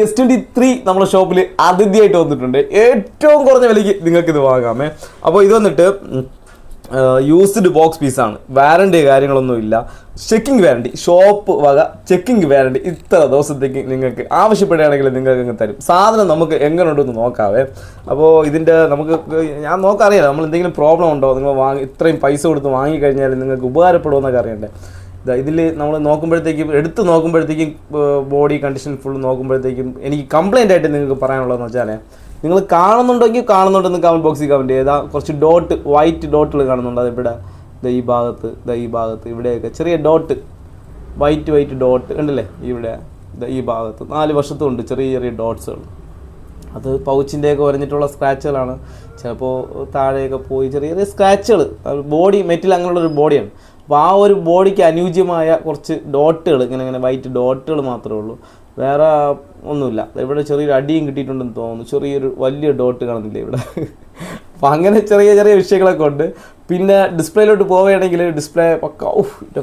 S23 നമ്മുടെ ഷോപ്പിൽ അതിഥിയായിട്ട് വന്നിട്ടുണ്ട്. ഏറ്റവും കുറഞ്ഞ വിലയ്ക്ക് നിങ്ങൾക്ക് ഇത് വാങ്ങാമേ. അപ്പോൾ ഇത് വന്നിട്ട് യൂസ്ഡ് ബോക്സ് പീസാണ്. വാറണ്ടി കാര്യങ്ങളൊന്നും ഇല്ല. ചെക്കിംഗ് വാറണ്ടി, ഷോപ്പ് വക ചെക്കിംഗ് വാറണ്ടി ഇത്ര ദിവസത്തേക്ക് നിങ്ങൾക്ക് ആവശ്യപ്പെടുകയാണെങ്കിൽ നിങ്ങൾക്ക് തരും. സാധനം നമുക്ക് എങ്ങനെ ഉണ്ടെന്ന് നോക്കാവേ. അപ്പോൾ ഇതിൻ്റെ നമുക്ക് ഞാൻ നോക്കാറിയാലോ നമ്മൾ എന്തെങ്കിലും പ്രോബ്ലം ഉണ്ടോ, നിങ്ങൾ ഇത്രയും പൈസ കൊടുത്ത് വാങ്ങിക്കഴിഞ്ഞാൽ നിങ്ങൾക്ക് ഉപകാരപ്പെടുമെന്നൊക്കെ അറിയണ്ടേ. ഇതിൽ നമ്മൾ നോക്കുമ്പോഴത്തേക്കും എടുത്ത് നോക്കുമ്പോഴത്തേക്കും ബോഡി കണ്ടീഷൻ ഫുൾ നോക്കുമ്പോഴത്തേക്കും എനിക്ക് കംപ്ലൈൻ്റ് ആയിട്ട് നിങ്ങൾക്ക് പറയാനുള്ളതെന്ന് വെച്ചാൽ, നിങ്ങൾ കാണുന്നുണ്ടെങ്കിൽ കാണുന്നുണ്ടെന്ന് കമൻറ്റ് ബോക്സിൽ കമൻറ്റ് ചെയ്താൽ കുറച്ച് ഡോട്ട് വൈറ്റ് ഡോട്ടുകൾ കാണുന്നുണ്ട്. അതിവിടെ ഈ ഭാഗത്ത് ഇവിടെയൊക്കെ ചെറിയ ഡോട്ട് വൈറ്റ് ഡോട്ട് ഉണ്ടല്ലേ, ഇവിടെ ഈ ഭാഗത്ത് 4 വശത്തുണ്ട് ചെറിയ ഡോട്ട്സുകൾ. അത് പൗച്ചിൻ്റെയൊക്കെ വരഞ്ഞിട്ടുള്ള സ്ക്രാച്ചുകളാണ്. ചിലപ്പോൾ താഴെയൊക്കെ പോയി ചെറിയ സ്ക്രാച്ചുകൾ. ബോഡി മെറ്റൽ അങ്ങനെയുള്ളൊരു ബോഡിയാണ്. അപ്പോൾ ആ ഒരു ബോഡിക്ക് അനുയോജ്യമായ കുറച്ച് ഡോട്ടുകൾ ഇങ്ങനെ വൈറ്റ് ഡോട്ടുകൾ മാത്രമേ ഉള്ളൂ, വേറെ ഒന്നുമില്ല. ഇവിടെ ചെറിയൊരു അടിയും കിട്ടിയിട്ടുണ്ടെന്ന് തോന്നുന്നു. വലിയ ഡോട്ട് കാണുന്നില്ല ഇവിടെ. അപ്പം അങ്ങനെ ചെറിയ വിഷയങ്ങളൊക്കെ ഉണ്ട്. പിന്നെ ഡിസ്പ്ലേയിലോട്ട് പോവുകയാണെങ്കിൽ ഡിസ്പ്ലേ പക്ക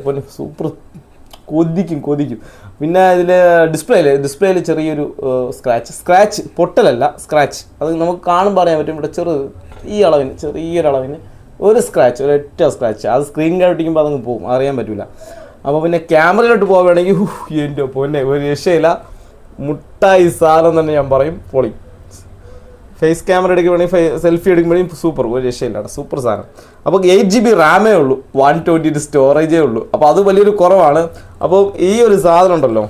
പൊന്നെ സൂപ്പർ കൊതിക്കും. പിന്നെ ഇതിൽ ഡിസ്പ്ലേയിൽ ചെറിയൊരു സ്ക്രാച്ച് പൊട്ടലല്ല, സ്ക്രാച്ച്. അത് നമുക്ക് കാണുമ്പോൾ അറിയാൻ പറ്റും. ഇവിടെ ചെറിയൊരളവിന് ഒരു സ്ക്രാച്ച്, ഒരൊറ്റ സ്ക്രാച്ച്. അത് സ്ക്രീൻ കാണിക്കുമ്പോൾ അതങ്ങ് പോകും, അറിയാൻ പറ്റില്ല. അപ്പോൾ പിന്നെ ക്യാമറയിലോട്ട് പോവുകയാണെങ്കിൽ എൻ്റെ പൊന്നെ ഒരു രക്ഷയില്ല, മുട്ടായി സാധനം തന്നെ ഞാൻ പറയും, പൊളി. ഫേസ് ക്യാമറ എടുക്കുകയാണെങ്കിൽ സെൽഫി എടുക്കുമ്പോഴേയും സൂപ്പർ, ഒരു രക്ഷയില്ല, സൂപ്പർ സാധനം. അപ്പോൾ 8 GB റാമേ ഉള്ളൂ, 128 സ്റ്റോറേജേ ഉള്ളൂ. അപ്പോൾ അത് വലിയൊരു കുറവാണ്. അപ്പോൾ ഈ ഒരു സാധനം ഉണ്ടല്ലോ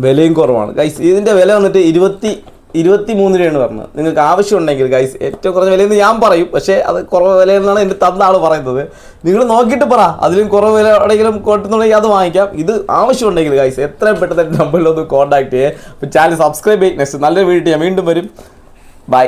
വിലയും കുറവാണ് ഗൈസ്. ഇതിൻ്റെ വില വന്നിട്ട് 23 രൂപയാണ് പറഞ്ഞത്. നിങ്ങൾക്ക് ആവശ്യമുണ്ടെങ്കിൽ ഗൈസ് ഏറ്റവും കുറഞ്ഞ വിലയെന്ന് ഞാൻ പറയും, പക്ഷേ അത് കുറവ് വിലയെന്നാണ് എൻ്റെ തന്ന ആൾ പറയുന്നത്. നിങ്ങൾ നോക്കിയിട്ട് പറ, അതിലും കുറവ് വില എവിടെയെങ്കിലും കൊട്ടുന്നുണ്ടെങ്കിൽ അത് വാങ്ങിക്കാം. ഇത് ആവശ്യമുണ്ടെങ്കിൽ ഗൈസ് എത്രയും പെട്ടെന്ന് നമ്പറിലൊന്ന് കോൺടാക്ട് ചെയ്യുക. അപ്പോൾ ചാനൽ സബ്സ്ക്രൈബ് ചെയ്യും. നെക്സ്റ്റ് നല്ലൊരു വീഡിയോ ഞാൻ വീണ്ടും വരും. ബൈ.